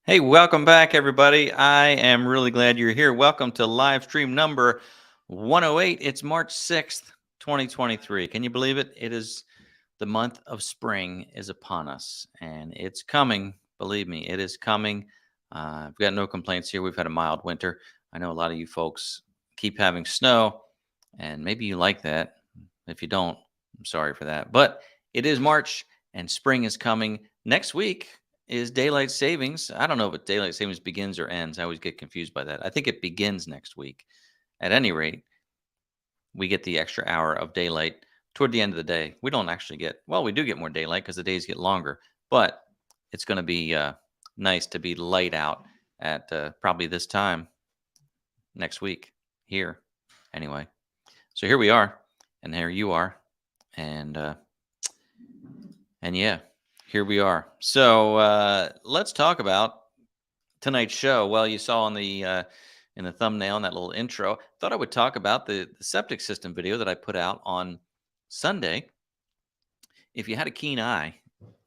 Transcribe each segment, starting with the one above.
Hey, welcome back, everybody. I am really glad you're here. Welcome to live stream number 108. It's March 6th, 2023. Can you believe it? It is the month of spring is upon us, and it's coming. Believe me, it is coming. I've got no complaints here. We've had a mild winter. I know a lot of you folks keep having snow, and maybe you like that. If you don't, I'm sorry for that. But it is March, and spring is coming. Next week is daylight savings. I don't know if daylight savings begins or ends. I always get confused by that. I think it begins next week. At any rate, we get the extra hour of daylight toward the end of the day. We don't actually get, well, we do get more daylight because the days get longer, but it's going to be nice to be light out at probably this time next week here. Anyway, so here we are, and there you are, and yeah, here we are. So let's talk about tonight's show. Well, you saw in the thumbnail and that little intro, thought I would talk about the septic system video that I put out on Sunday. If you had a keen eye,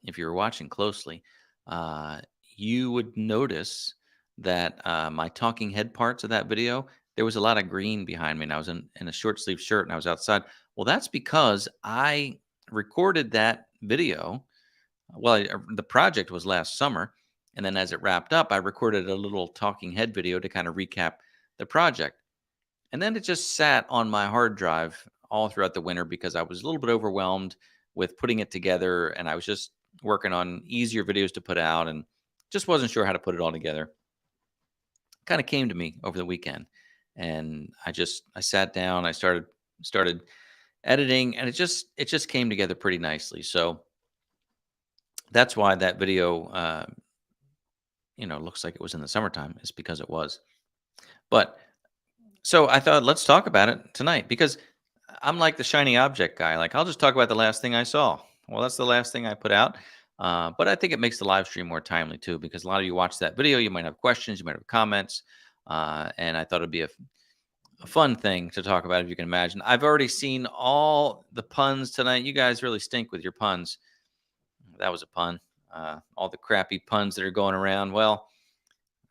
if you were watching closely, uh, you would notice that my talking head parts of that video, there was a lot of green behind me, and I was in a short sleeve shirt and I was outside. Well, that's because I recorded that video. Well, the project was last summer, and then as it wrapped up, I recorded a little talking head video to kind of recap the project. And then it just sat on my hard drive all throughout the winter because I was a little bit overwhelmed with putting it together, and I was just working on easier videos to put out and just wasn't sure how to put it all together. Kind of came to me over the weekend, and I sat down, I started editing, and it just came together pretty nicely. So that's why that video looks like it was in the summertime, is because it was. But so I thought, let's talk about it tonight because I'm like the shiny object guy. Like, I'll just talk about the last thing I saw. Well, that's the last thing I put out. But I think it makes the live stream more timely too, because a lot of you watch that video, you might have questions, you might have comments. And I thought it'd be a fun thing to talk about, if you can imagine. I've already seen all the puns tonight. You guys really stink with your puns. That was a pun. All the crappy puns that are going around. Well,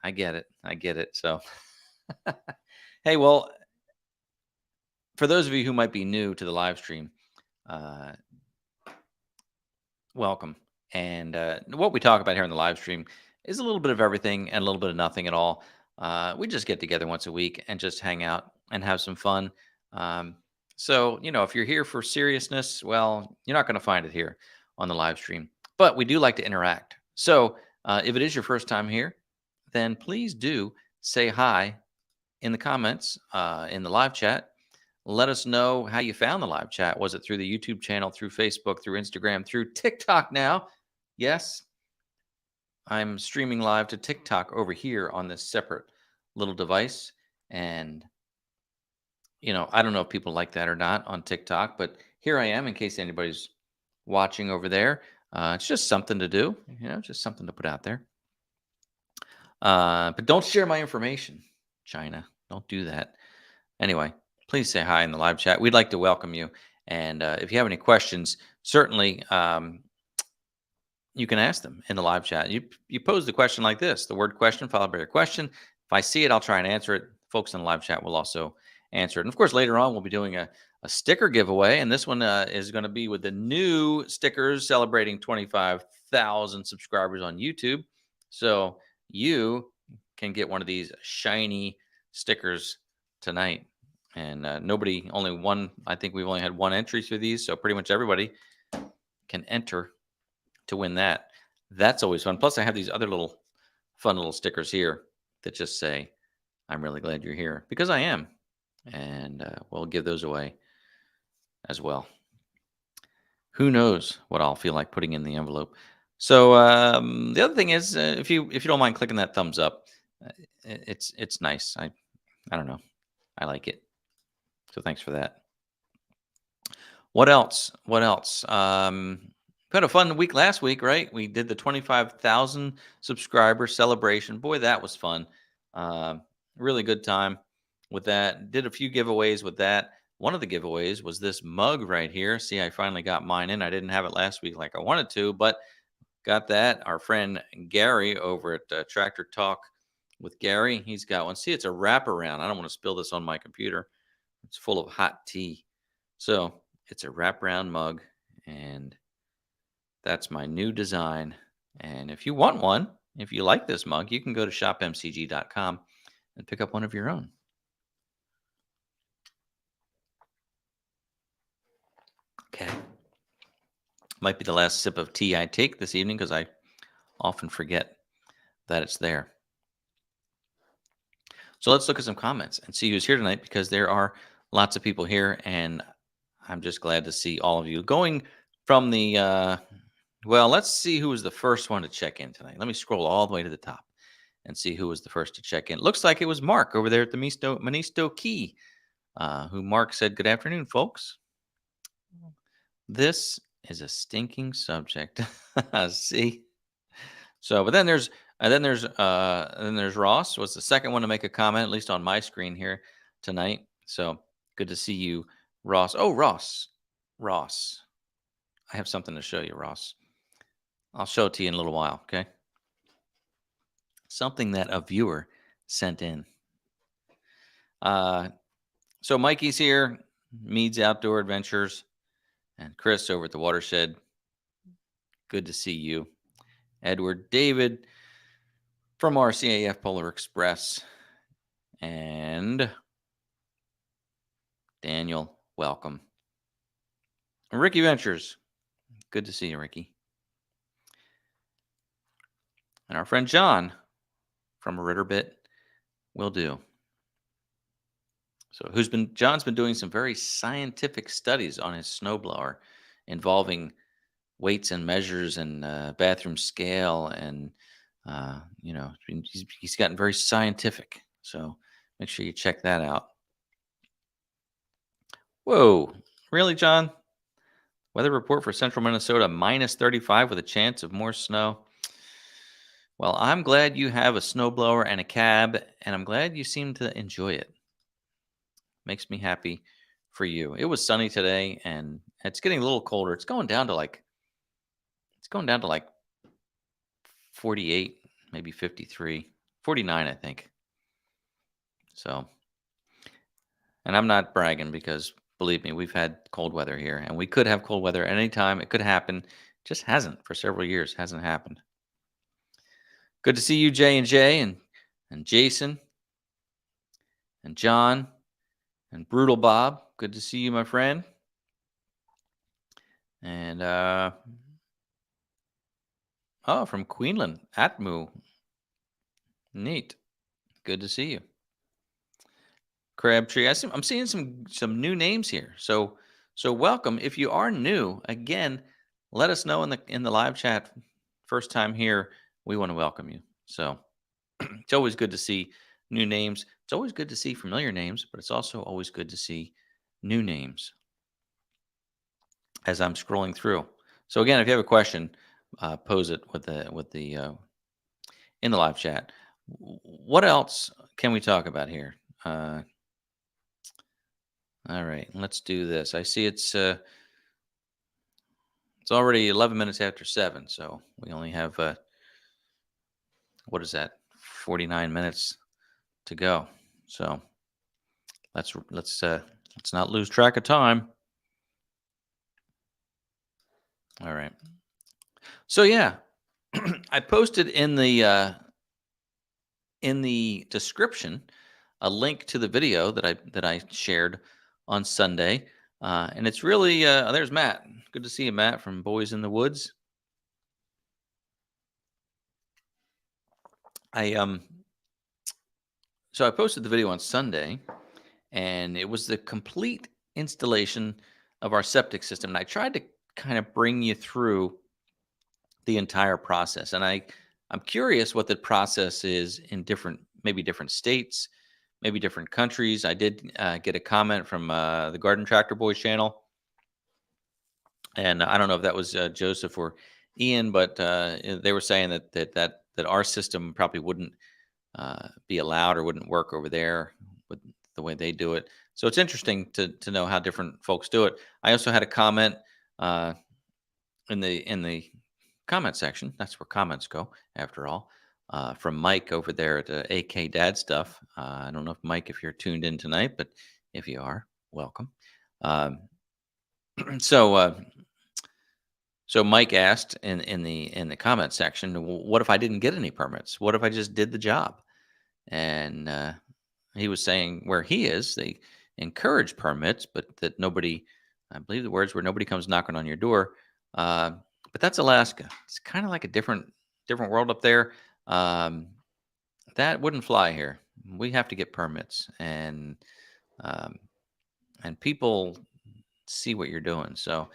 I get it. I get it. So, hey, well, for those of you who might be new to the live stream, uh, welcome. And what we talk about here in the live stream is a little bit of everything and a little bit of nothing at all. We just get together once a week and just hang out and have some fun. Um, so, if you're here for seriousness, well, you're not going to find it here on the live stream. But we do like to interact. So, if it is your first time here, then please do say hi in the comments in the live chat. Let us know how you found the live chat. Was it through the YouTube channel, through Facebook, through Instagram, through TikTok now? Yes, I'm streaming live to TikTok over here on this separate little device. And, I don't know if people like that or not on TikTok, but here I am in case anybody's watching over there. It's just something to do, just something to put out there. But don't share my information, China. Don't do that. Anyway, please say hi in the live chat. We'd like to welcome you. And if you have any questions, certainly you can ask them in the live chat. You pose the question like this, the word question followed by your question. If I see it, I'll try and answer it. Folks in the live chat will also answer it. And of course, later on, we'll be doing a sticker giveaway. And this one is going to be with the new stickers celebrating 25,000 subscribers on YouTube. So you can get one of these shiny stickers tonight. And I think we've only had one entry through these. So pretty much everybody can enter to win that. That's always fun. Plus, I have these other fun little stickers here that just say, I'm really glad you're here, because I am. And we'll give those away as well. Who knows what I'll feel like putting in the envelope. So the other thing is, if you don't mind clicking that thumbs up, it's nice. I don't know. I like it. So thanks for that. What else? We had a fun week last week, right? We did the 25,000 subscriber celebration. Boy, that was fun. Really good time with that. Did a few giveaways with that. One of the giveaways was this mug right here. See, I finally got mine in. I didn't have it last week like I wanted to, but got that. Our friend Gary over at Tractor Talk with Gary, he's got one. See, it's a wraparound. I don't want to spill this on my computer. It's full of hot tea. So it's a wraparound mug, and that's my new design. And if you want one, if you like this mug, you can go to shopmcg.com and pick up one of your own. Okay. Might be the last sip of tea I take this evening because I often forget that it's there. So let's look at some comments and see who's here tonight, because there are lots of people here, and I'm just glad to see all of you. Going from the, well, let's see who was the first one to check in tonight. Let me scroll all the way to the top and see who was the first to check in. Looks like it was Mark over there at the Manisto Key, who Mark said, "Good afternoon, folks. This is a stinking subject." See? So, but then there's Ross was the second one to make a comment, at least on my screen here tonight. So good to see you, Ross. Oh, Ross, I have something to show you, Ross. I'll show it to you in a little while. Okay. Something that a viewer sent in. So Mikey's here, Mead's Outdoor Adventures, and Chris over at the Watershed. Good to see you. Edward, David from RCAF Polar Express, and Daniel, welcome. And Ricky Ventures, good to see you, Ricky. And our friend John from Ritterbit will do. So John's been doing some very scientific studies on his snowblower involving weights and measures and bathroom scale, and he's gotten very scientific. So make sure you check that out. Whoa, really, John? Weather report for central Minnesota, -35 with a chance of more snow. Well, I'm glad you have a snowblower and a cab, and I'm glad you seem to enjoy it. Makes me happy for you. It was sunny today, and it's getting a little colder. It's going down to like 48, maybe 53, 49, I think. So, and I'm not bragging, because believe me, we've had cold weather here, and we could have cold weather at any time. It could happen. Just hasn't for several years. Hasn't happened. Good to see you, J&J, and Jason, and John, and Brutal Bob. Good to see you, my friend. And from Queensland, Atmu. Neat. Good to see you. Crabtree. I'm seeing some new names here. So welcome. If you are new, again, let us know in the live chat. First time here, we want to welcome you. So it's always good to see new names. It's always good to see familiar names, but it's also always good to see new names as I'm scrolling through. So again, if you have a question, pose it with the in the live chat. What else can we talk about here? All right, let's do this. I see it's already 11 minutes after 7, so we only have what is that? 49 minutes to go. So let's not lose track of time. All right. So yeah, I posted in the description a link to the video that I shared on Sunday, and it's really there's Matt. Good to see you, Matt, from Boys in the Woods. So I posted the video on Sunday, and it was the complete installation of our septic system, and I tried to kind of bring you through the entire process. And I'm curious what the process is in different states, maybe different countries. I did get a comment from the Garden Tractor Boys channel, and I don't know if that was Joseph or Ian, but they were saying that our system probably wouldn't be allowed or wouldn't work over there with the way they do it. So it's interesting to know how different folks do it. I also had a comment in the comment section. That's where comments go, after all. From Mike over there at AK Dad Stuff. I don't know if Mike, if you're tuned in tonight, but if you are, welcome. Um, so, uh, so Mike asked in the comment section, What if I didn't get any permits? What if I just did the job?" And he was saying where he is, they encourage permits, but that nobody, I believe the words were, nobody comes knocking on your door. Uh, but that's Alaska. It's kind of like a different world up there. Um, that wouldn't fly here. We have to get permits, um, and people see what you're doing. So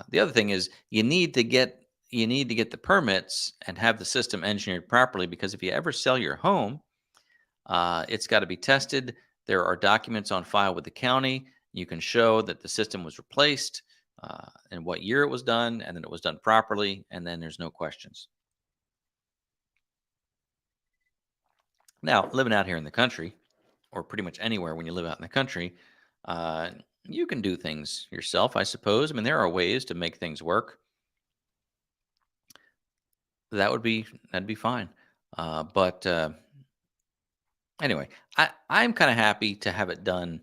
the other thing is you need to get the permits and have the system engineered properly, because if you ever sell your home, it's got to be tested. There are documents on file with the county. You can show that the system was replaced, and what year it was done, and then it was done properly, and then there's no questions. Now, living out here in the country, or pretty much anywhere when you live out in the country, uh, you can do things yourself, I suppose. I mean, there are ways to make things work. That'd be fine. But anyway, I'm kind of happy to have it done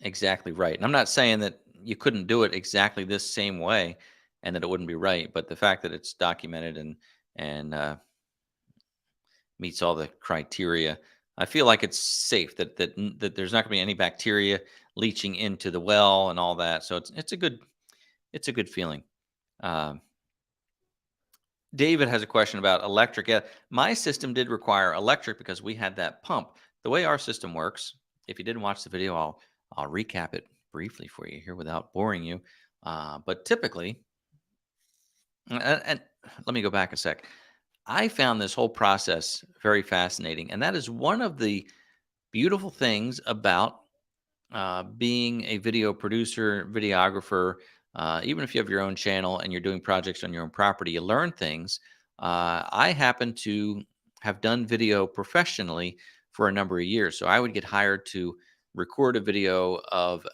exactly right. And I'm not saying that you couldn't do it exactly this same way and that it wouldn't be right, but the fact that it's documented and meets all the criteria, I feel like it's safe, that there's not going to be any bacteria leaching into the well and all that. So it's a good feeling. Um, David has a question about electric. Yeah, my system did require electric because we had that pump. The way our system works, if you didn't watch the video, I'll recap it briefly for you here without boring you. But typically, and let me go back a sec. I found this whole process very fascinating, and that is one of the beautiful things about being a video producer, videographer. Even if you have your own channel and you're doing projects on your own property, you learn things. I happen to have done video professionally for a number of years, so I would get hired to record a video of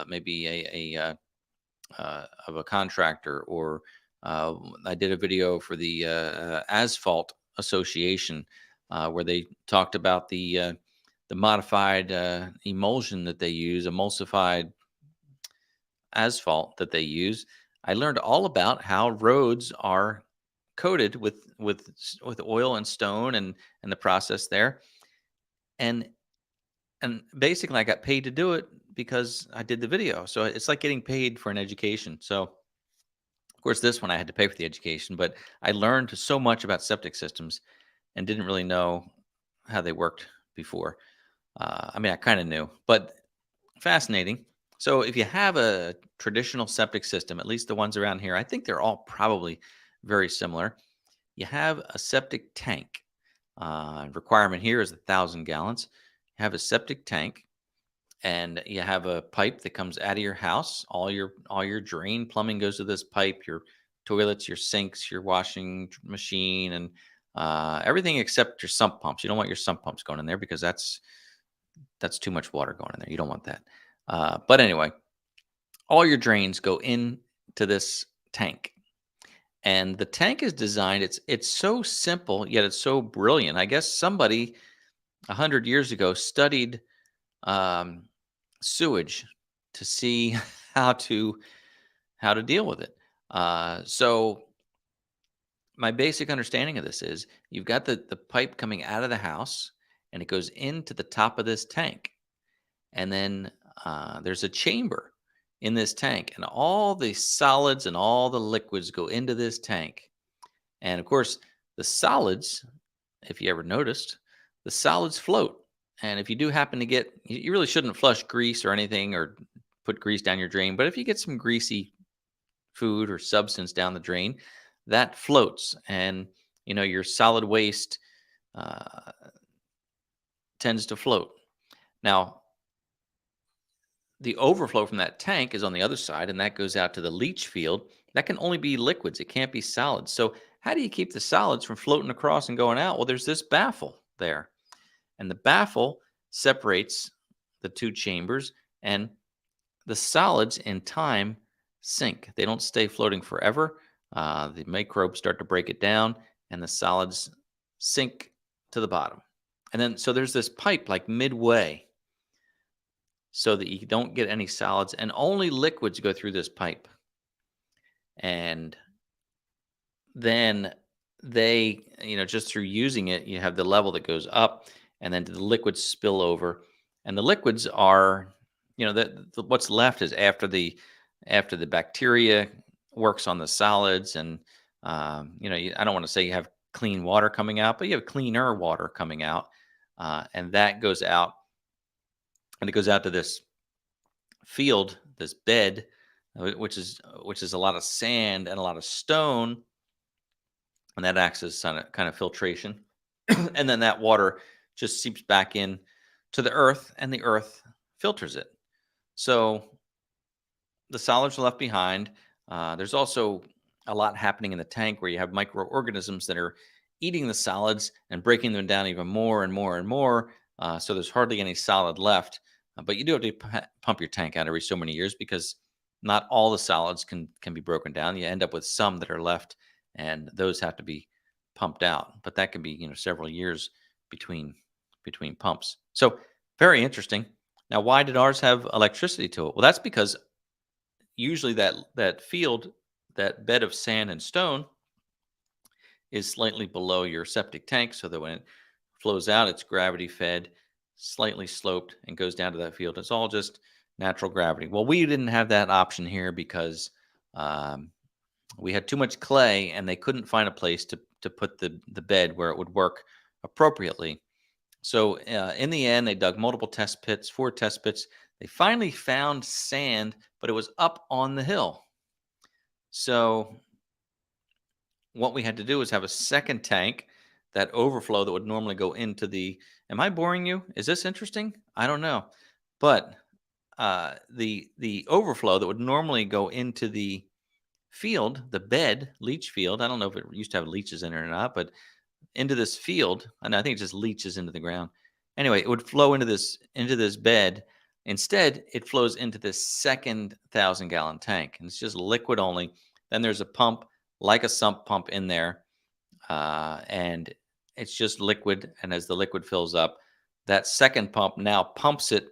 maybe of a contractor, or I did a video for the Asphalt Association, where they talked about the modified emulsion that they use, emulsified asphalt that they use. I learned all about how roads are coated with oil and stone, and the process there. And and basically I got paid to do it because I did the video. So it's like getting paid for an education. So of course this one I had to pay for the education, but I learned so much about septic systems and didn't really know how they worked before. I mean, I kind of knew, but fascinating. So if you have a traditional septic system, at least the ones around here, I think they're all probably very similar. You have a septic tank. Requirement here is 1,000 gallons. You have a septic tank, and you have a pipe that comes out of your house. All your drain plumbing goes to this pipe. Your toilets, your sinks, your washing machine, and everything except your sump pumps. You don't want your sump pumps going in there because that's too much water going in there. You don't want that. But anyway, all your drains go into this tank, and the tank is designed. It's so simple, yet it's so brilliant. I guess somebody 100 years ago studied um, sewage to see how to deal with it. So my basic understanding of this is you've got the pipe coming out of the house, and it goes into the top of this tank, and then there's a chamber in this tank, and all the solids and all the liquids go into this tank. And of course, the solids, if you ever noticed, the solids float. And if you do happen to get, you really shouldn't flush grease or anything or put grease down your drain, but if you get some greasy food or substance down the drain, that floats, and your solid waste uh, tends to float. Now, the overflow from that tank is on the other side, and that goes out to the leach field. That can only be liquids, it can't be solids. So how do you keep the solids from floating across and going out? Well, there's this baffle there, and the baffle separates the two chambers, and the solids in time sink. They don't stay floating forever. The microbes start to break it down, and the solids sink to the bottom. And then, so there's this pipe like midway so that you don't get any solids, and only liquids go through this pipe. And then just through using it, you have the level that goes up, and then the liquids spill over. And the liquids are, what's left is after the bacteria works on the solids, and I don't want to say you have clean water coming out, but you have cleaner water coming out, and that goes out, and it goes out to this field, this bed, which is a lot of sand and a lot of stone, and that acts as kind of filtration. And then that water just seeps back in to the earth, and the earth filters it. So the solids are left behind. There's also a lot happening in the tank where you have microorganisms that are eating the solids and breaking them down even more and more and more. So there's hardly any solid left. But you do have to pump your tank out every so many years, because not all the solids can be broken down. You end up with some that are left, and those have to be pumped out. But that can be several years between pumps. So very interesting. Now, why did ours have electricity to it? Well, that's because usually that field, that bed of sand and stone, is slightly below your septic tank, so that when it flows out, it's gravity fed, slightly sloped, and goes down to that field. It's all just natural gravity. Well, we didn't have that option here because we had too much clay, and they couldn't find a place to put the bed where it would work appropriately. So in the end, they dug multiple test pits, 4 test pits. They finally found sand, but it was up on the hill. So what we had to do was have a second tank, that overflow that would normally go into the. Am I boring you? Is this interesting? I don't know, but the overflow that would normally go into the field, the bed, leach field. I don't know if it used to have leeches in it or not, but into this field, and I think it just leaches into the ground. Anyway, it would flow into this bed. Instead, it flows into this second 1,000-gallon tank, and it's just liquid only. Then there's a pump, like a sump pump, in there, and it's just liquid. And as the liquid fills up, that second pump now pumps it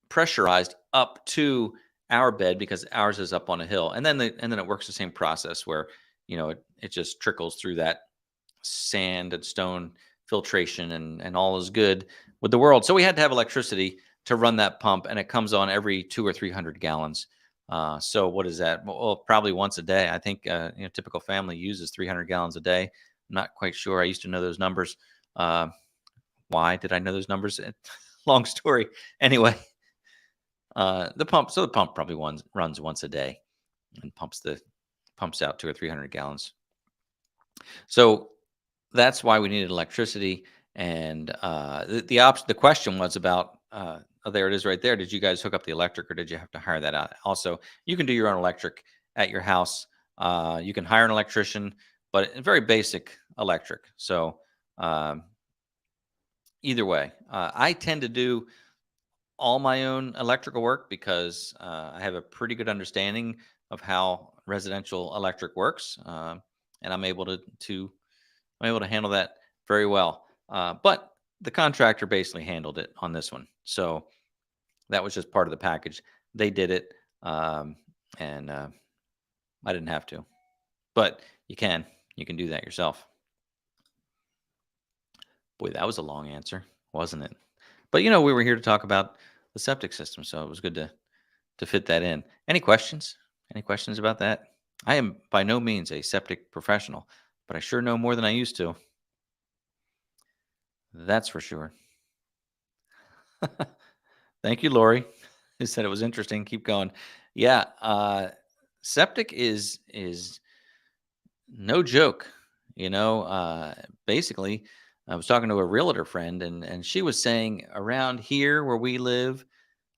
pressurized up to our bed, because ours is up on a hill. And then it works the same process where it just trickles through that sand and stone filtration, and all is good with the world. So we had to have electricity to run that pump, and it comes on every 200 or 300 gallons. So what is that? Well, probably once a day. I think typical family uses 300 gallons a day. I'm not quite sure. I used to know those numbers. Why did I know those numbers? Long story. Anyway, the pump probably runs once a day, and pumps out 200 or 300 gallons. So that's why we needed electricity. And the question was about, there it is right there. Did you guys hook up the electric, or did you have to hire that out? Also, you can do your own electric at your house. You can hire an electrician, but very basic electric. So either way, I tend to do all my own electrical work, because I have a pretty good understanding of how residential electric works, and I'm able to handle that very well. But the contractor basically handled it on this one, so that was just part of the package. They did it, and I didn't have to. But you can do that yourself. Boy, that was a long answer, wasn't it? But we were here to talk about the septic system, so it was good to fit that in. Any questions? Any questions about that? I am by no means a septic professional, but I sure know more than I used to. That's for sure. Thank you, Lori, who said it was interesting. Keep going. Yeah, septic is no joke. Basically, I was talking to a realtor friend, and she was saying, around here where we live,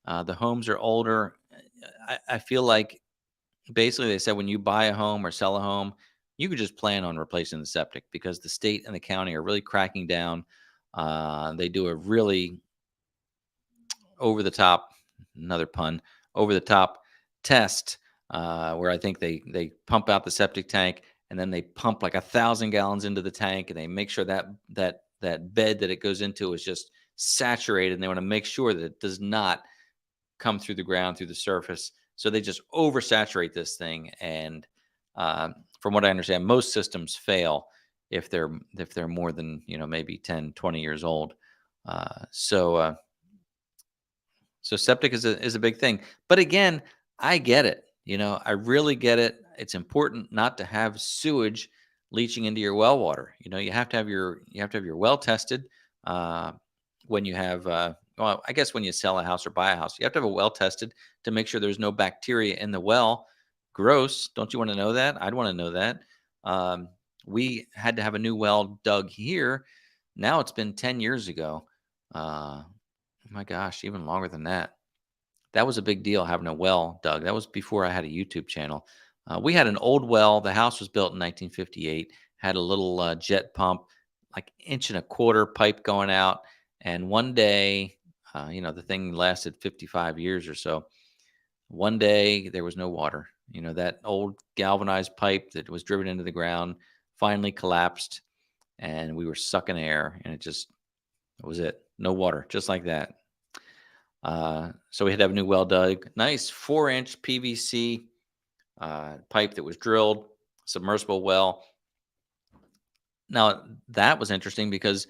the homes are older. I feel like basically they said when you buy a home or sell a home, you could just plan on replacing the septic, because the state and the county are really cracking down. They do a really over the top, another pun, over the top test where I think they pump out the septic tank and then they pump like 1,000 gallons into the tank and they make sure that bed that it goes into is just saturated, and they want to make sure that it does not come through the ground through the surface. So they just oversaturate this thing, and from what I understand, most systems fail if they're more than maybe 10, 20 years old. Uh, so uh, so septic is a big thing. But again, I get it. I really get it. It's important not to have sewage leaching into your well water. You have to have your well tested. Uh, when you have well, I guess when you sell a house or buy a house, you have to have a well tested to make sure there's no bacteria in the well. Gross. Don't you want to know that? I'd want to know that. Um, we had to have a new well dug here. Now it's been 10 years ago. My gosh, even longer than that. That was a big deal having a well dug. That was before I had a YouTube channel. We had an old well. The house was built in 1958. Had a little jet pump, like inch and a quarter pipe going out. And one day, the thing lasted 55 years or so. One day there was no water. That old galvanized pipe that was driven into the ground finally collapsed, and we were sucking air, and it was it. No water, just like that. So we had to have a new well dug. Nice 4-inch PVC pipe that was drilled, submersible well. Now, that was interesting because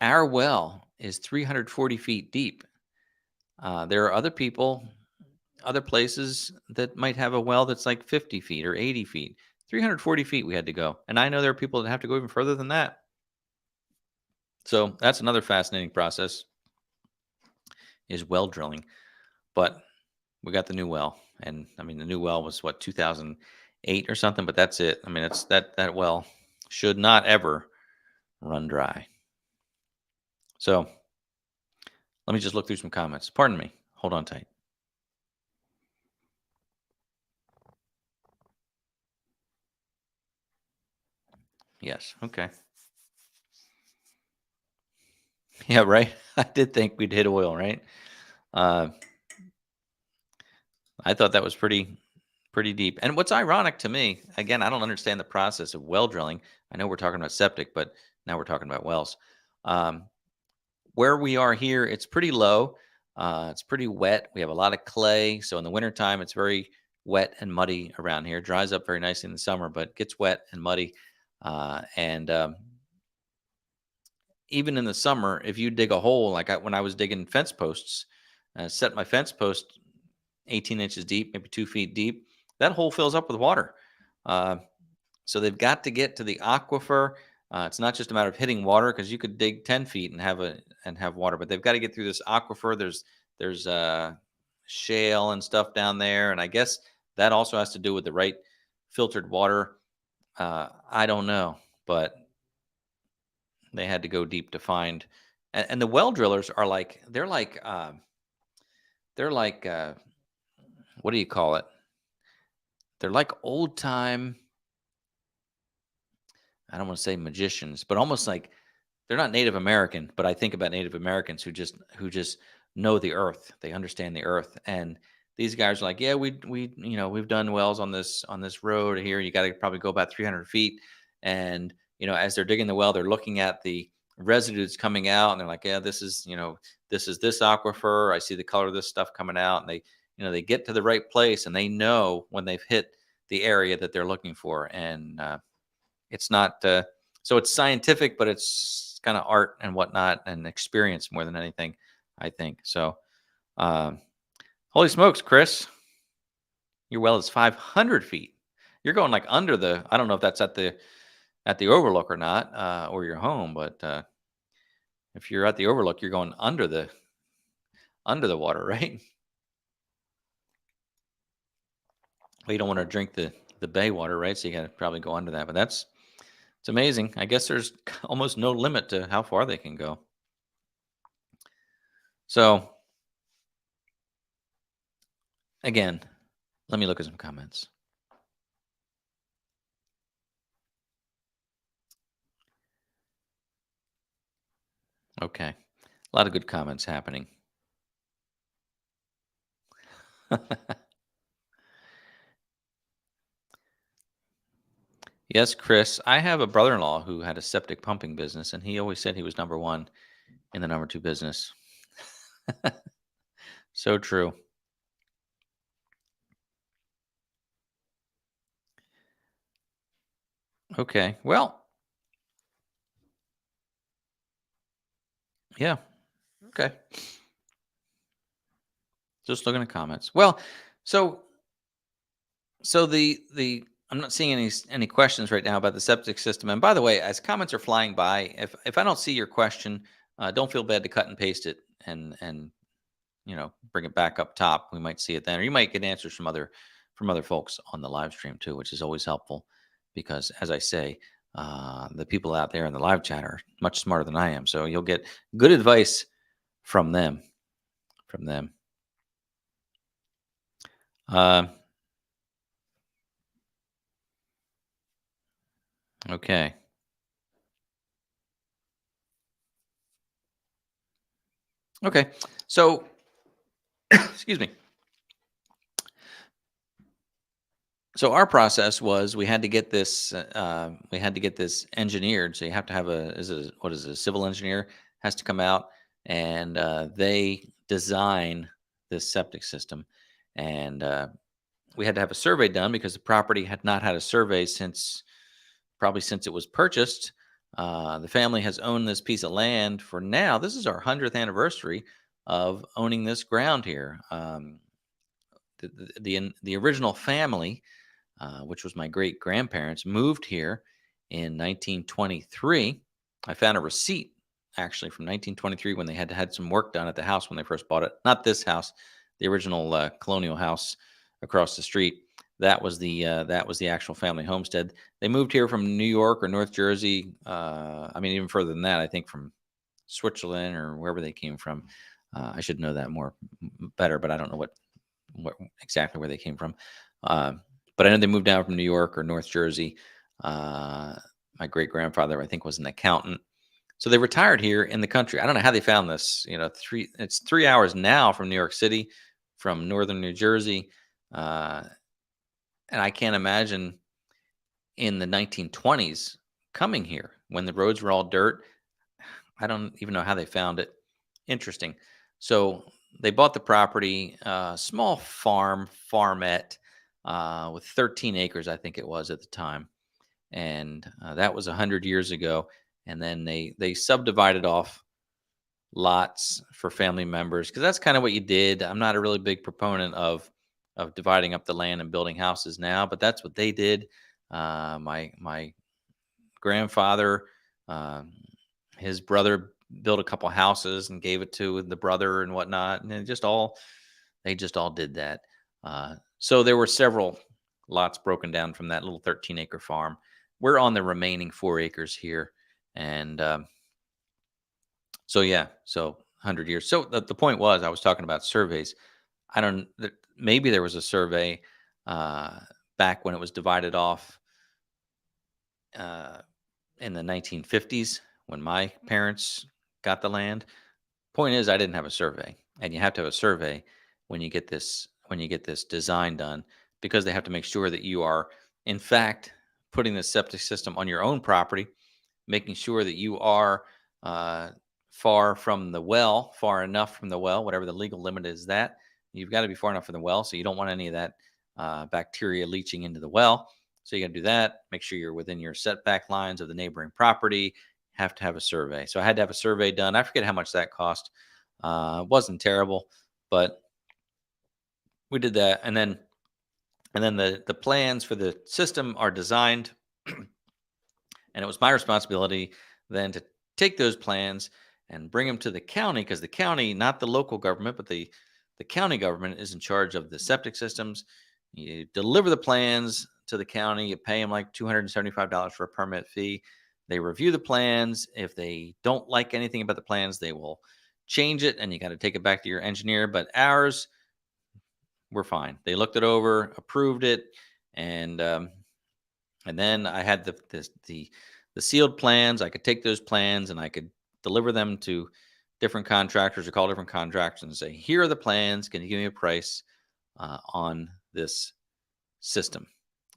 our well is 340 feet deep. There are other people, other places that might have a well that's like 50 feet or 80 feet. 340 feet we had to go. And I know there are people that have to go even further than that. So that's another fascinating process, is well drilling. But we got the new well, and I mean the new well was what, 2008 or something, but that's it. I mean, it's that well should not ever run dry. So let me just look through some comments. Pardon me. Hold on tight. Yes. Okay. Yeah. Right. I did think we'd hit oil, right? Uh, I thought that was pretty deep. And what's ironic to me, again, I don't understand the process of well drilling. I know we're talking about septic, but now we're talking about wells. Um, where we are here, it's pretty low. It's pretty wet. We have a lot of clay. So in the wintertime, it's very wet and muddy around here. Dries up very nicely in the summer, but gets wet and muddy. And even in the summer, if you dig a hole, like when I was digging fence posts, set my fence post 18 inches deep, maybe 2 feet deep, that hole fills up with water. Uh, so they've got to get to the aquifer. It's not just a matter of hitting water, because you could dig 10 feet and have water, but they've got to get through this aquifer. There's shale and stuff down there, and I guess that also has to do with the right filtered water. I don't know, but they had to go deep to find. And the well drillers are like they're like what do you call it? They're like old time. I don't want to say magicians, but almost like they're not Native American, but I think about Native Americans who just know the earth. They understand the earth. And these guys are like, yeah, we've done wells on this road here. You got to probably go about 300 feet. And as they're digging the well, they're looking at the residue that's coming out, and they're like, yeah, this is this aquifer. I see the color of this stuff coming out, and they get to the right place, and they know when they've hit the area that they're looking for. And it's not so it's scientific, but it's kind of art and whatnot, and experience more than anything, I think. So, um, holy smokes, Chris, your well is 500 feet. You're going like under the. I don't know if that's at the overlook or not, or your home, but if you're at the overlook, you're going under the water, right? Well, you don't want to drink the bay water, right? So you got to probably go under that. But it's amazing. I guess there's almost no limit to how far they can go. So again, let me look at some comments. Okay. A lot of good comments happening. Yes, Chris. I have a brother-in-law who had a septic pumping business, and he always said he was number one in the number two business. So true. Okay. Well, yeah. Okay. Just looking at comments. Well, so the I'm not seeing any questions right now about the septic system. And by the way, as comments are flying by, if I don't see your question, don't feel bad to cut and paste it and bring it back up top. We might see it then, or you might get answers from other folks on the live stream too, which is always helpful because, as I say, the people out there in the live chat are much smarter than I am, so you'll get good advice from them. From them. Uh, okay. Okay. So, excuse me. So our process was we had to get this engineered. So you have to have what is it, a civil engineer has to come out and they design this septic system, and we had to have a survey done because the property had not had a survey since it was purchased. The family has owned this piece of land for now. This is our 100th anniversary of owning this ground here. The original family, which was my great grandparents, moved here in 1923. I found a receipt actually from 1923 when they had some work done at the house when they first bought it. Not this house, the original colonial house across the street. That was the actual family homestead. They moved here from New York or North Jersey. I mean, even further than that, I think from Switzerland or wherever they came from. I should know that better, but I don't know what exactly where they came from. Uh, but I know they moved down from New York or North Jersey. My great grandfather, I think, was an accountant. So they retired here in the country. I don't know how they found this. It's 3 hours now from New York City, from northern New Jersey, uh, and I can't imagine in the 1920s coming here when the roads were all dirt. I don't even know how they found it. Interesting. So they bought the property, small farmette, with 13 acres, I think it was at the time, and that was 100 years ago. And then they subdivided off lots for family members because that's kind of what you did. I'm not a really big proponent of dividing up the land and building houses now, but that's what they did. My grandfather, um, his brother built a couple houses and gave it to the brother and whatnot, and they just all did that. So there were several lots broken down from that little 13-acre farm. We're on the remaining 4 acres here, and so yeah, so 100 years. So the point was, I was talking about surveys. I don't. Maybe there was a survey uh, back when it was divided off. Uh, in the 1950s when my parents got the land. Point is, I didn't have a survey, and you have to have a survey when you get this design done because they have to make sure that you are, in fact, putting the septic system on your own property, making sure that you are uh, far enough from the well, whatever the legal limit is. That you've got to be far enough from the well, so you don't want any of that bacteria leaching into the well. So you got to do that. Make sure you're within your setback lines of the neighboring property. Have to have a survey. So I had to have a survey done. I forget how much that cost. It wasn't terrible, but we did that, and then the plans for the system are designed, and it was my responsibility then to take those plans and bring them to the county because the county, not the local government, but the county government is in charge of the septic systems. You deliver the plans to the county, you pay them like $275 for a permit fee. They review the plans. If they don't like anything about the plans, they will change it, and you got to take it back to your engineer. But ours, we're fine. They looked it over, approved it, and then I had the sealed plans. I could take those plans and I could deliver them to different contractors or call different contractors and say, "Here are the plans. Can you give me a price on this system?"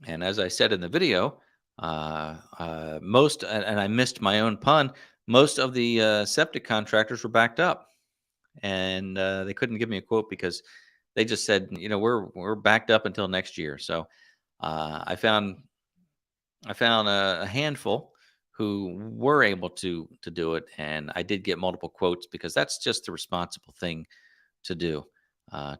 And as I said in the video, Most, and I missed my own pun. Most of the septic contractors were backed up, and they couldn't give me a quote because they just said, we're backed up until next year. So I found a handful who were able to do it, and I did get multiple quotes because that's just the responsible thing to do.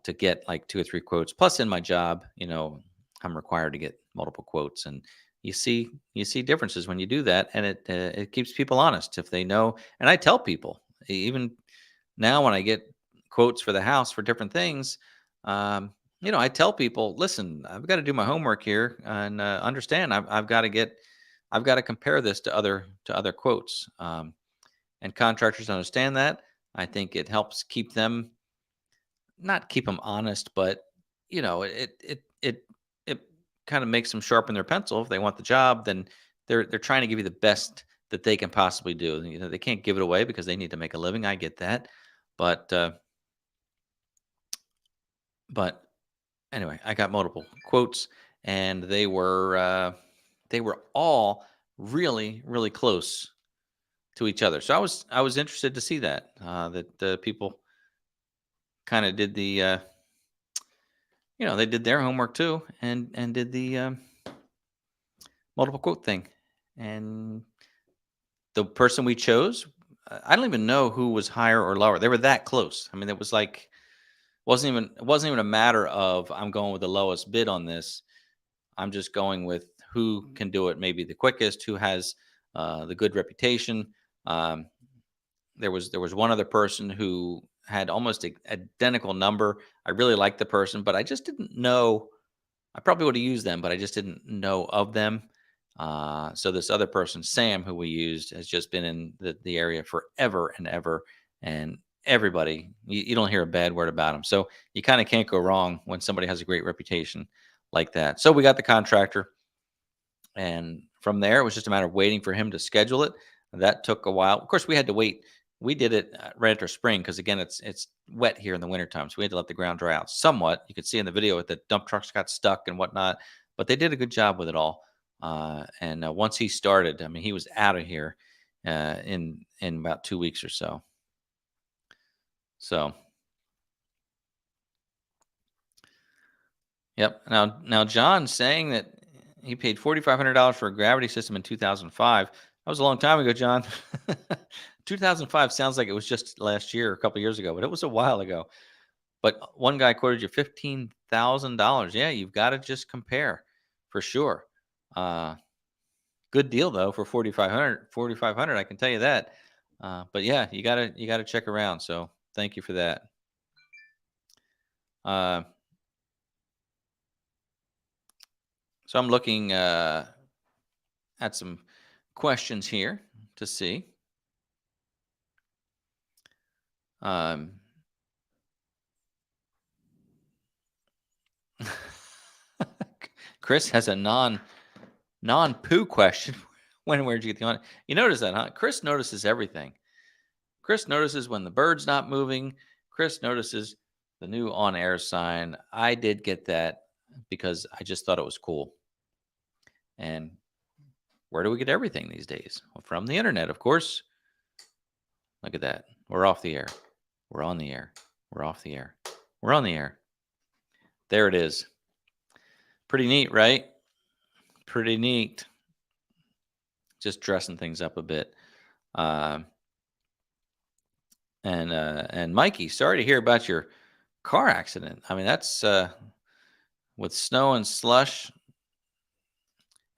To get like 2 or 3 quotes. Plus, in my job, I'm required to get multiple quotes, and you see differences when you do that, and it keeps people honest if they know. And I tell people, even now when I get quotes for the house for different things, I tell people, listen, I've got to do my homework here and understand I've got to compare this to other quotes. And contractors understand that. I think it helps keep them, not keep them honest, but it kind of makes them sharpen their pencil. If they want the job, then they're trying to give you the best that they can possibly do. They can't give it away because they need to make a living. I get that, but but anyway, I got multiple quotes, and they were all really really close to each other. So I was interested to see that the people kind of did they did their homework too, and did the multiple quote thing. And the person we chose, I don't even know who was higher or lower. They were that close. I mean, it was like it wasn't even a matter of I'm going with the lowest bid on this. I'm just going with who can do it maybe the quickest, who has the good reputation. Um, there was one other person who had almost a identical number. I really liked the person, but I just didn't know. I probably would have used them, but I just didn't know of them. So this other person, Sam, who we used, has just been in the area forever and ever, and everybody, you don't hear a bad word about him. So you kind of can't go wrong when somebody has a great reputation like that. So we got the contractor, and from there, it was just a matter of waiting for him to schedule it. That took a while. Of course, we had to wait. We did it right after spring because again, it's wet here in the wintertime, so we had to let the ground dry out somewhat. You could see in the video that the dump trucks got stuck and whatnot, but they did a good job with it all. And once he started, I mean, he was out of here in about 2 weeks or so. So, yep. Now John's saying that he paid $4,500 for a gravity system in 2005. That was a long time ago, John. 2005 sounds like it was just last year, a couple years ago, but it was a while ago. But one guy quoted you $15,000. Yeah, you've got to just compare for sure. Good deal though for 4,500. 4,500, I can tell you that. But yeah, you gotta check around. So thank you for that. Uh, so I'm looking at some questions here to see. Um, Chris has a non-poo question. Where'd you get the on? You notice that, huh? Chris notices everything. Chris notices when the bird's not moving. Chris notices the new on-air sign. I did get that because I just thought it was cool. And where do we get everything these days? Well, from the internet, of course. Look at that. We're off the air. We're on the air. We're off the air. We're on the air. There it is. Pretty neat, right? Pretty neat. Just dressing things up a bit. And Mikey, sorry to hear about your car accident. I mean, that's with snow and slush,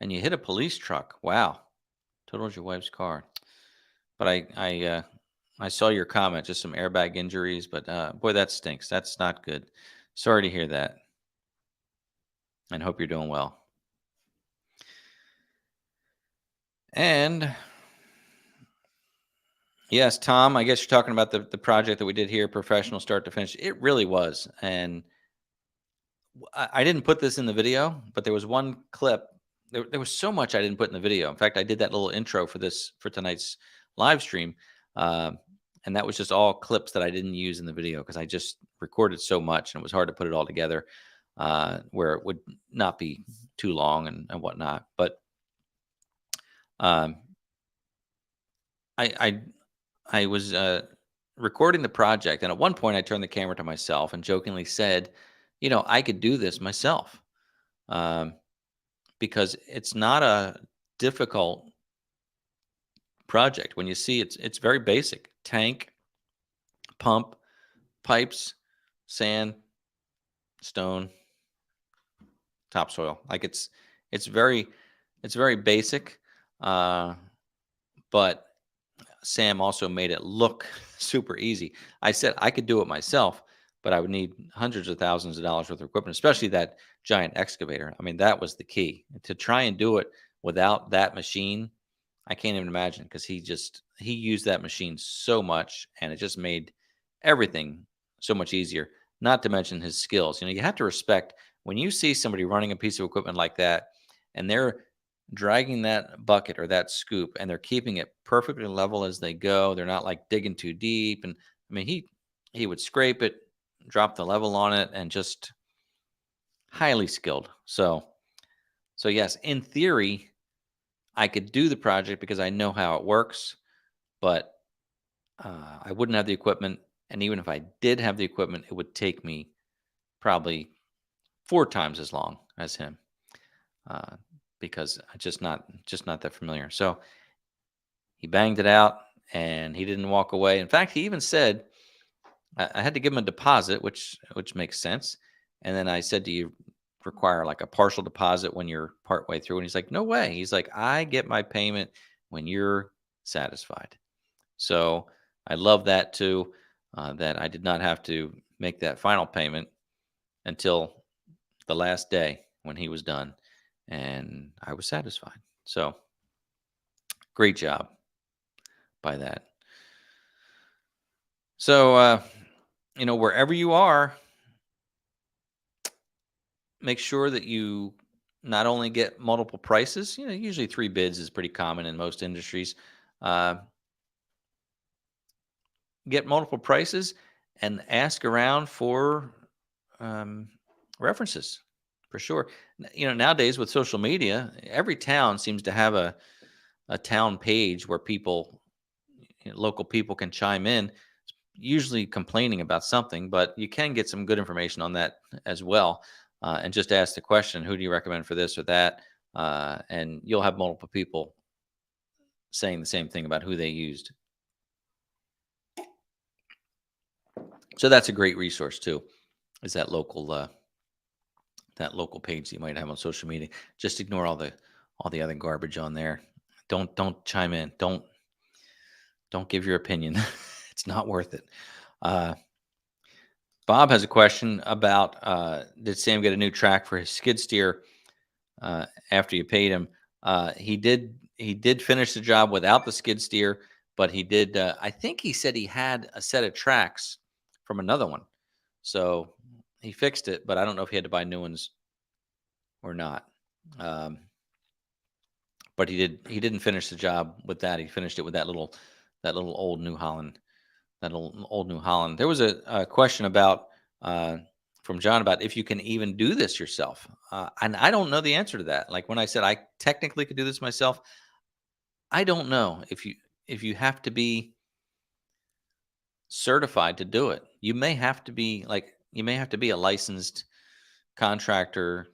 and you hit a police truck. Wow, totaled your wife's car. But I saw your comment, just some airbag injuries. But boy, that stinks. That's not good. Sorry to hear that, and hope you're doing well. And yes, Tom, I guess you're talking about the project that we did here, professional start to finish. It really was. And I didn't put this in the video, but there was one clip. There was so much I didn't put in the video. In fact, I did that little intro for tonight's live stream. And that was just all clips that I didn't use in the video because I just recorded so much and it was hard to put it all together where it would not be too long and whatnot. But Um, I I was recording the project, and at one point I turned the camera to myself and jokingly said, I could do this myself, um, because it's not a difficult project. When you see it's very basic: tank, pump, pipes, sand, stone, topsoil. Like it's very basic, uh, but Sam also made it look super easy. I said I could do it myself, but I would need hundreds of thousands of dollars worth of equipment, especially that giant excavator. I mean, that was the key. To try and do it without that machine, I can't even imagine, because he used that machine so much, and it just made everything so much easier. Not to mention his skills. You have to respect when you see somebody running a piece of equipment like that, and they're dragging that bucket or that scoop, and they're keeping it perfectly level as they go. They're not like digging too deep. And I mean, he would scrape it, drop the level on it, and just highly skilled. So yes, in theory, I could do the project because I know how it works, but I wouldn't have the equipment. And even if I did have the equipment, it would take me probably 4 times as long as him, uh, because I just not that familiar. So he banged it out, and he didn't walk away. In fact, he even said I had to give him a deposit, which makes sense. And then I said, "Do you require like a partial deposit when you're partway through?" And he's like, "No way." He's like, "I get my payment when you're satisfied." So I love that too. That I did not have to make that final payment until the last day when he was done, and I was satisfied. So great job by that. So wherever you are, make sure that you not only get multiple prices. Usually 3 bids is pretty common in most industries. Uh, get multiple prices and ask around for um, references, for sure. Nowadays with social media, every town seems to have a town page where local people can chime in, usually complaining about something, but you can get some good information on that as well. And just ask the question, who do you recommend for this or that? And you'll have multiple people saying the same thing about who they used. So that's a great resource too, is that local page that you might have on social media. Just ignore all the other garbage on there. Don't chime in. Don't give your opinion. It's not worth it. Uh, Bob has a question about, did Sam get a new track for his skid steer after you paid him? He did finish the job without the skid steer, but he did. I think he said he had a set of tracks from another one, so he fixed it. But I don't know if he had to buy new ones or not. Um, but he didn't finish the job with that. He finished it with that little old New Holland. That old New Holland. There was a question about from John about if you can even do this yourself, and I don't know the answer to that. Like when I said I technically could do this myself, I don't know if you have to be certified to do it. You may have to be a licensed contractor,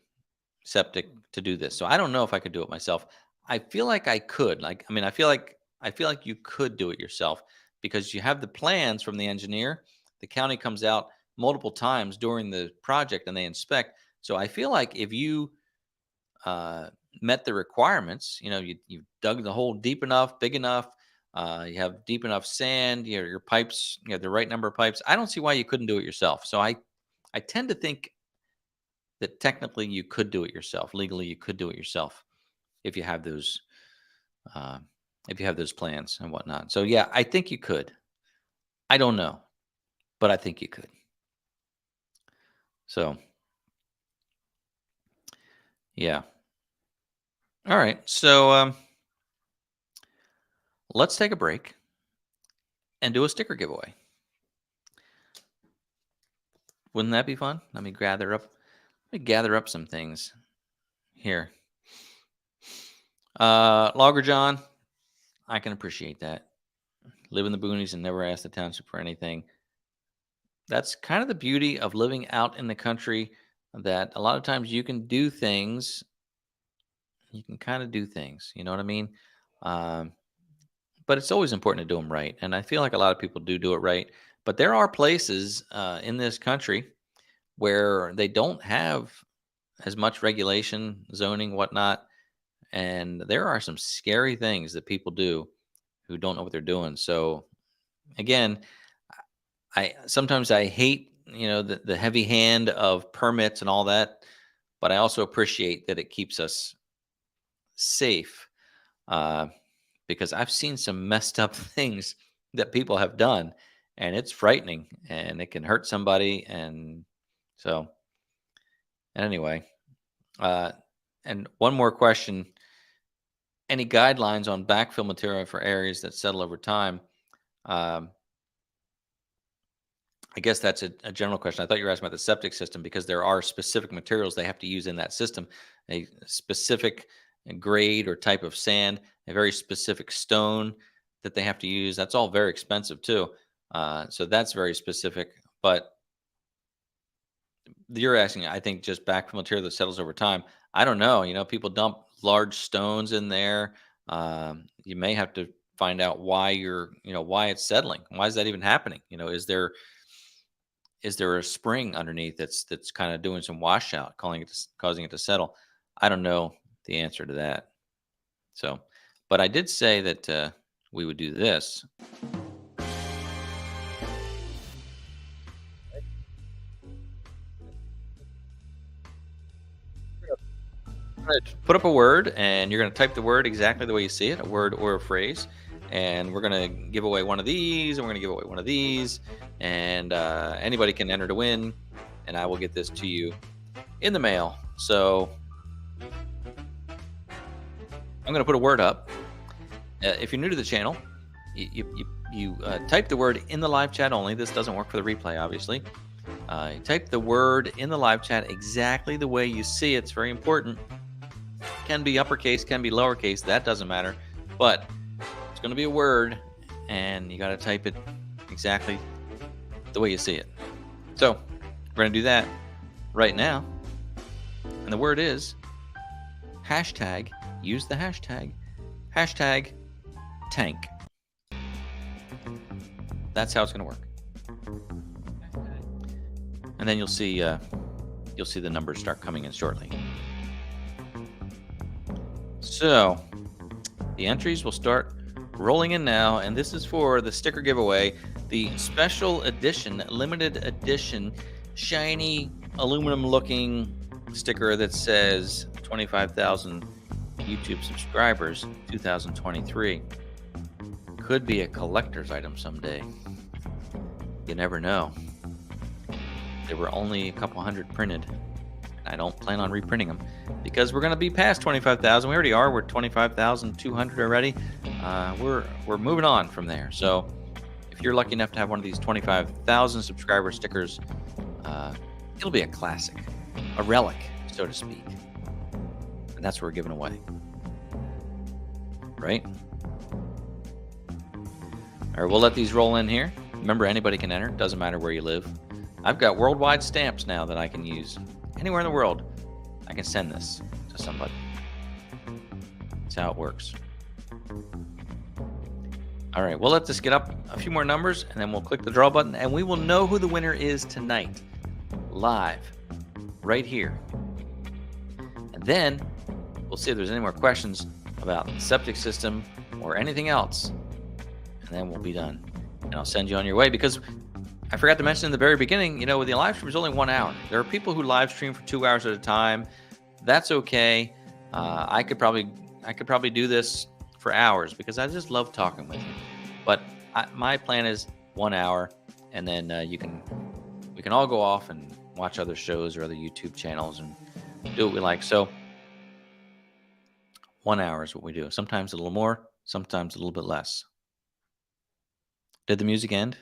septic, to do this. So I don't know if I could do it myself. I feel like I could. I feel like you could do it yourself because you have the plans from the engineer. The county comes out multiple times during the project and they inspect. So I feel like if you uh, met the requirements, you dug the hole deep enough, big enough, you have deep enough sand, your pipes, you have the right number of pipes. I don't see why you couldn't do it yourself. So I tend to think that technically you could do it yourself. Legally, you could do it yourself if you have those uh, plans and whatnot. So yeah, I think you could. I don't know, but I think you could. So yeah. All right. So let's take a break and do a sticker giveaway. Wouldn't that be fun? Let me gather up some things here. Logger John, I can appreciate that. Live in the boonies and never ask the township for anything. That's kind of the beauty of living out in the country, that a lot of times you can do things, you can kind of do things, you know what I mean? Um, but it's always important to do them right. And I feel like a lot of people do it right. But there are places in this country where they don't have as much regulation, zoning, whatnot. And there are some scary things that people do who don't know what they're doing. So again, I sometimes I hate, the heavy hand of permits and all that, but I also appreciate that it keeps us safe, uh, because I've seen some messed up things that people have done, and it's frightening, and it can hurt somebody. And so, anyway, uh, and one more question: any guidelines on backfill material for areas that settle over time? Um, I guess that's a general question. I thought you were asking about the septic system, because there are specific materials they have to use in that system, a specific grade or type of sand, a very specific stone that they have to use. That's all very expensive too. So that's very specific. But you're asking, I think, just backfill material that settles over time. I don't know. People dump large stones in there. You may have to find out why why it's settling. Why is that even happening? Is there a spring underneath that's kind of doing some washout, causing it to settle? I don't know the answer to that. So, but I did say that we would do this. Put up a word, and you're going to type the word exactly the way you see it, a word or a phrase. And we're going to give away one of these, and we're going to give away one of these, and anybody can enter to win. And I will get this to you in the mail. So I'm going to put a word up. If you're new to the channel, you type the word in the live chat only. This doesn't work for the replay, obviously. You type the word in the live chat exactly the way you see it. It's very important. Can be uppercase, can be lowercase. That doesn't matter. But it's going to be a word, and you got to type it exactly the way you see it. So we're going to do that right now. And the word is hashtag. Use the hashtag tank. That's how it's going to work. And then you'll see the numbers start coming in shortly. So the entries will start rolling in now, and this is for the sticker giveaway, the special edition, limited edition, shiny aluminum looking sticker that says 25,000 YouTube subscribers 2023. Could be a collector's item someday. You never know. There were only a couple hundred printed. I don't plan on reprinting them because we're going to be past 25,000. We already are. We're 25,200 already. We're moving on from there. So if you're lucky enough to have one of these 25,000 subscriber stickers, it'll be a classic, a relic, so to speak. And that's what we're giving away. Right? All right, we'll let these roll in here. Remember, anybody can enter. Doesn't matter where you live. I've got worldwide stamps now that I can use. Anywhere in the world, I can send this to somebody. That's how it works. All right, we'll let this get up a few more numbers, and then we'll click the draw button, and we will know who the winner is tonight, live, right here. And then we'll see if there's any more questions about the septic system or anything else, and then we'll be done. And I'll send you on your way, because I forgot to mention in the very beginning, with the live stream is only 1 hour. There are people who live stream for 2 hours at a time. That's okay. I could probably do this for hours because I just love talking with you. But my plan is 1 hour, and then we can all go off and watch other shows or other YouTube channels and do what we like. So 1 hour is what we do. Sometimes a little more, sometimes a little bit less. Did the music end?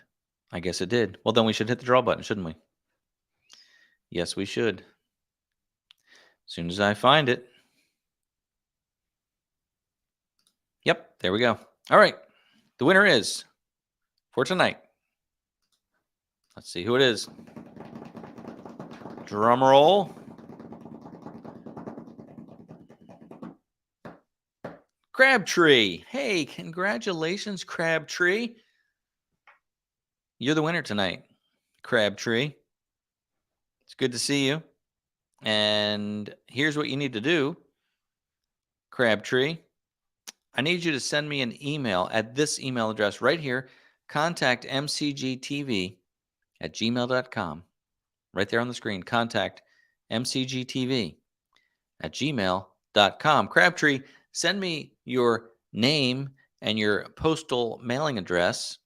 I guess it did. Well, then we should hit the draw button, shouldn't we? Yes, we should. As soon as I find it. Yep, there we go. All right. The winner is for tonight. Let's see who it is. Drum roll. Crabtree. Hey, congratulations, Crabtree. You're the winner tonight, Crabtree. It's good to see you. And here's what you need to do, Crabtree. I need you to send me an email at this email address right here. Contact mcgtv@gmail.com. Right there on the screen. Contact mcgtv@gmail.com. Crabtree, send me your name and your postal mailing address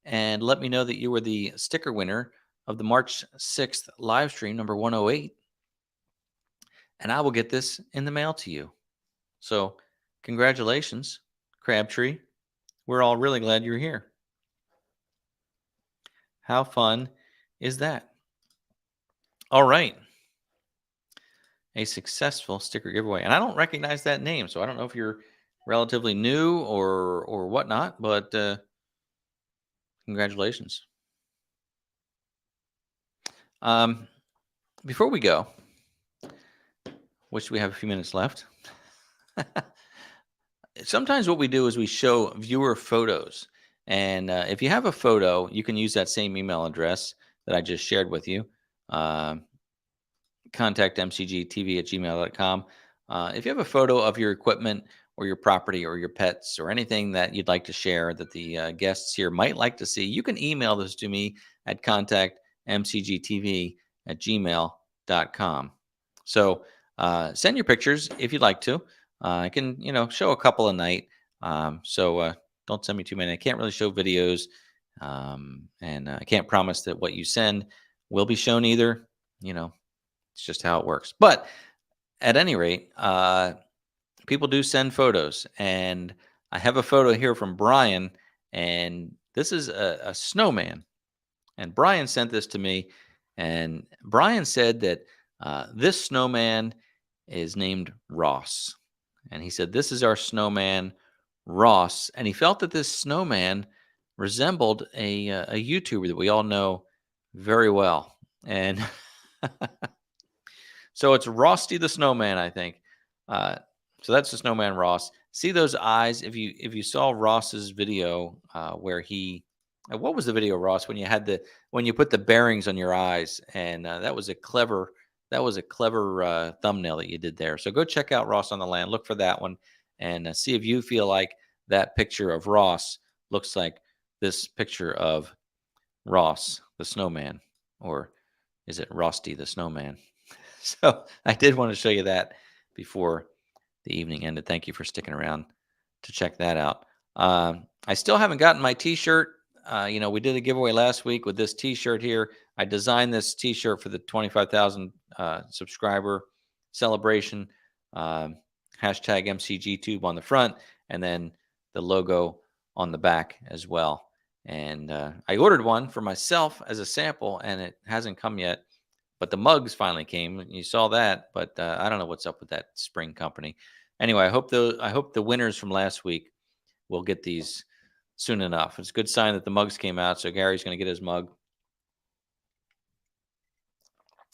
and let me know that you were the sticker winner of the March 6th live stream, number 108. And I will get this in the mail to you. So, congratulations, Crabtree. We're all really glad you're here. How fun is that? All right. A successful sticker giveaway. And I don't recognize that name, so I don't know if you're relatively new or whatnot, but congratulations. Before we go, which we have a few minutes left, sometimes what we do is we show viewer photos. And if you have a photo, you can use that same email address that I just shared with you. Contact mcgtv@gmail.com. If you have a photo of your equipment or your property or your pets or anything that you'd like to share that the guests here might like to see, you can email this to me at contactmcgtv@gmail.com. So send your pictures if you'd like to. I can, show a couple a night. So don't send me too many. I can't really show videos. And I can't promise that what you send will be shown either. It's just how it works. But at any rate, people do send photos. And I have a photo here from Brian. And this is a snowman. And Brian sent this to me. And Brian said that this snowman is named Ross. And he said, "This is our snowman, Ross." And he felt that this snowman resembled a YouTuber that we all know very well. And so it's Frosty the Snowman, I think. So that's the snowman Ross. See those eyes? If you saw Ross's video where he, what was the video, Ross? When you put the bearings on your eyes, and that was a clever thumbnail that you did there. So go check out Ross on the Land. Look for that one, and see if you feel like that picture of Ross looks like this picture of Ross the Snowman, or is it Frosty the Snowman? So I did want to show you that before the evening ended. Thank you for sticking around to check that out. I still haven't gotten my T-shirt. We did a giveaway last week with this T-shirt here. I designed this T-shirt for the 25,000 subscriber celebration. Hashtag MCGTube on the front, and then the logo on the back as well. And I ordered one for myself as a sample, and it hasn't come yet. But the mugs finally came. You saw that, but I don't know what's up with that Spring Company. Anyway, I hope the winners from last week will get these soon enough. It's a good sign that the mugs came out, so Gary's going to get his mug.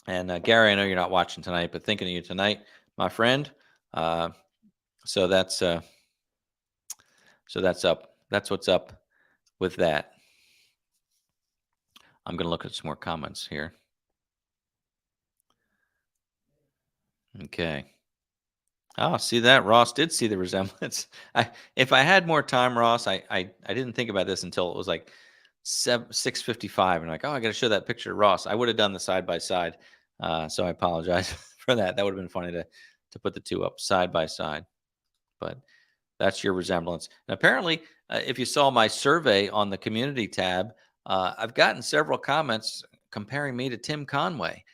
And Gary, I know you're not watching tonight, but thinking of you tonight, my friend. So that's up. That's what's up with that. I'm going to look at some more comments here. Okay. Oh, see that? Ross did see the resemblance. If I had more time, Ross, I didn't think about this until it was like 6:55, and like, oh, I got to show that picture to Ross. I would have done the side by side, so I apologize for that. That would have been funny to put the two up side by side, but that's your resemblance. And apparently, if you saw my survey on the community tab, I've gotten several comments comparing me to Tim Conway,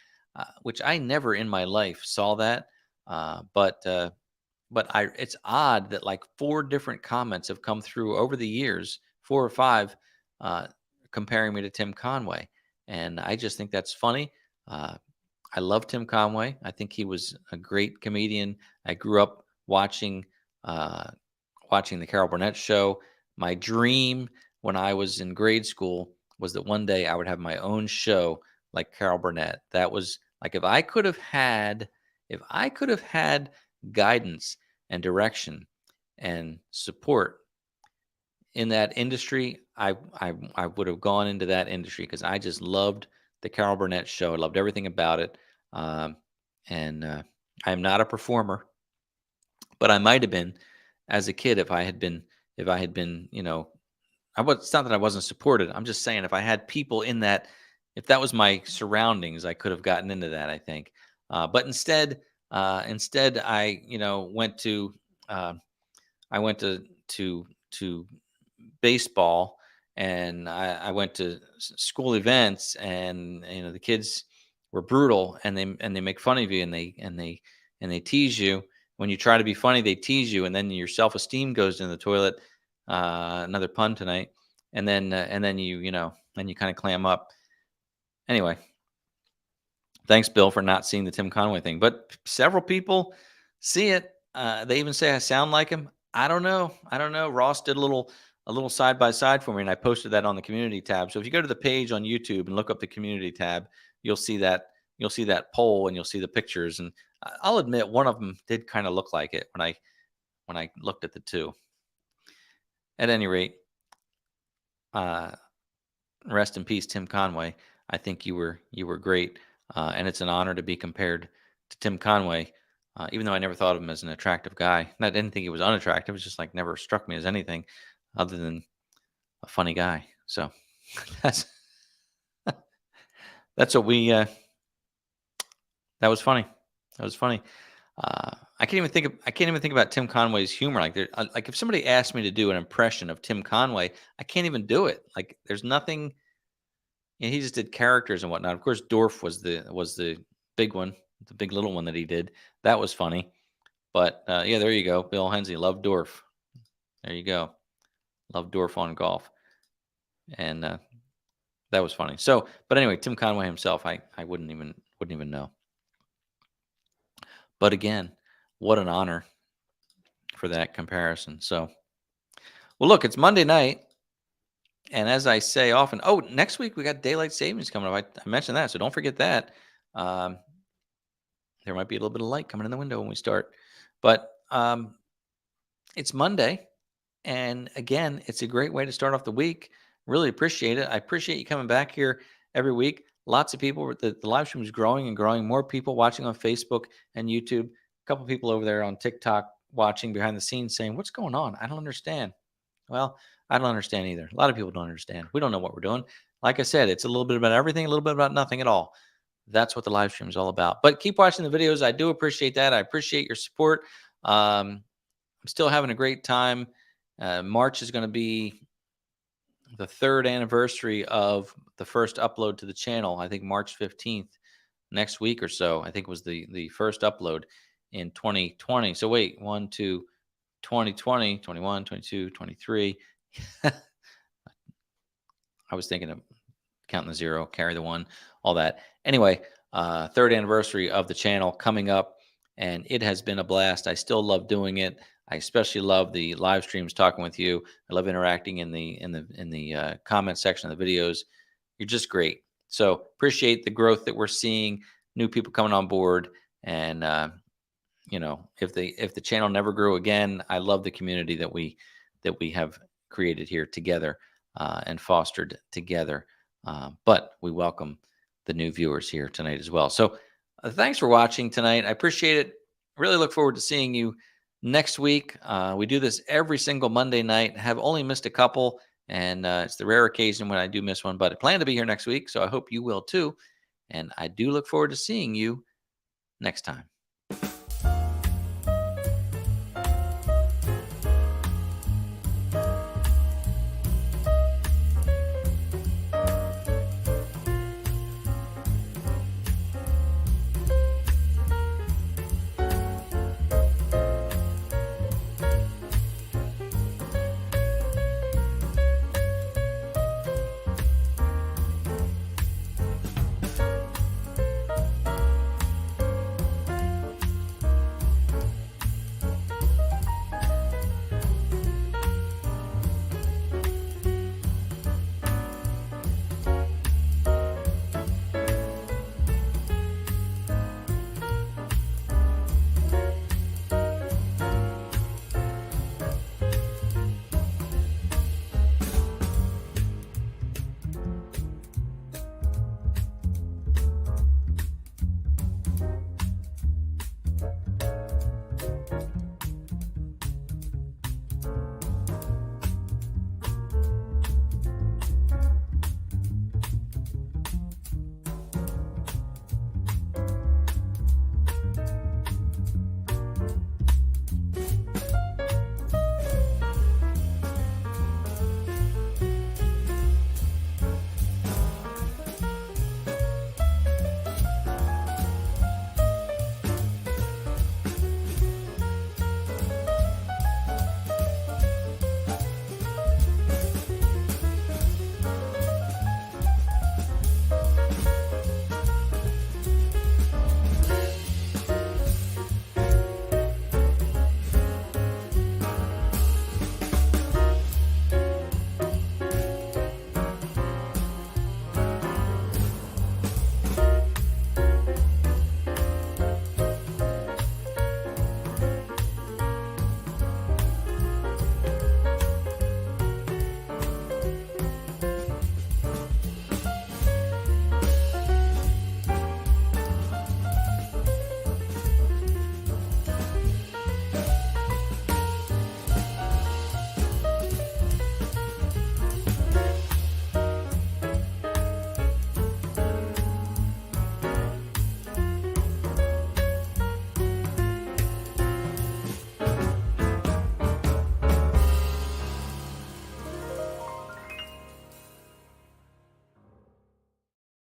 which I never in my life saw that. But it's odd that like 4 different comments have come through over the years, 4 or 5, comparing me to Tim Conway, and I just think that's funny. I love Tim Conway. I think he was a great comedian. I grew up watching watching the Carol Burnett show. My dream when I was in grade school was that one day I would have my own show like Carol Burnett. That was like if I could have had guidance and direction and support in that industry, I would have gone into that industry because I just loved the Carol Burnett show. I loved everything about it. Um, and I am not a performer, but I might have been as a kid if I had been, it's not that I wasn't supported. I'm just saying if I had people in that, if that was my surroundings, I could have gotten into that, I think. But instead went to, uh, I went to baseball, and I went to school events, and the kids were brutal, and they make fun of you, and they tease you when you try to be funny. They tease you, and then your self-esteem goes in the toilet. Another pun tonight. And then then you kind of clam up. Anyway, thanks, Bill, for not seeing the Tim Conway thing, but several people see it. They even say I sound like him. I don't know. Ross did a little side by side for me, and I posted that on the community tab. So if you go to the page on YouTube and look up the community tab, you'll see that poll, and you'll see the pictures. And I'll admit one of them did kind of look like it when I looked at the two. At any rate, rest in peace, Tim Conway. I think you were great, and it's an honor to be compared to Tim Conway. Even though I never thought of him as an attractive guy, I didn't think he was unattractive. It's just like never struck me as anything other than a funny guy. So that's that's what we. That was funny. That was funny. I can't even think about Tim Conway's humor. Like if somebody asked me to do an impression of Tim Conway, I can't even do it. Like there's nothing. He just did characters and whatnot. Of course, Dorf was the big one, the big little one that he did. That was funny. But yeah, there you go. Bill Hensley, love Dorf. There you go. Love Dorf on golf, and that was funny. So, but anyway, Tim Conway himself, I wouldn't even know. But again, what an honor for that comparison. So, well, look, it's Monday night. And as I say often, next week we got daylight savings coming up. I mentioned that, so don't forget that. Um, there might be a little bit of light coming in the window when we start, but it's Monday, and again, it's a great way to start off the week. Really appreciate it. I appreciate you coming back here every week. Lots of people. The live stream is growing and growing. More people watching on Facebook and YouTube. A couple people over there on TikTok watching behind the scenes saying, "What's going on? I don't understand." Well, I don't understand either. A lot of people don't understand. We don't know what we're doing. Like I said, it's a little bit about everything, a little bit about nothing at all. That's what the live stream is all about. But keep watching the videos. I do appreciate that. I appreciate your support. I'm still having a great time. March is going to be the 3rd anniversary of the first upload to the channel. I think March 15th, next week or so, I think was the first upload in 2020. So wait, 1, 2, 2020, 21, 22, 23. I was thinking of counting the 0, carry the 1, all that. Anyway, 3rd anniversary of the channel coming up, and it has been a blast. I still love doing it. I especially love the live streams, talking with you. I love interacting in the comment section of the videos. You're just great. So appreciate the growth that we're seeing, new people coming on board, and if the channel never grew again, I love the community that we have created here together and fostered together. But we welcome the new viewers here tonight as well. So thanks for watching tonight. I appreciate it. Really look forward to seeing you next week. We do this every single Monday night. Have only missed a couple, and it's the rare occasion when I do miss one, but I plan to be here next week, so I hope you will too. And I do look forward to seeing you next time.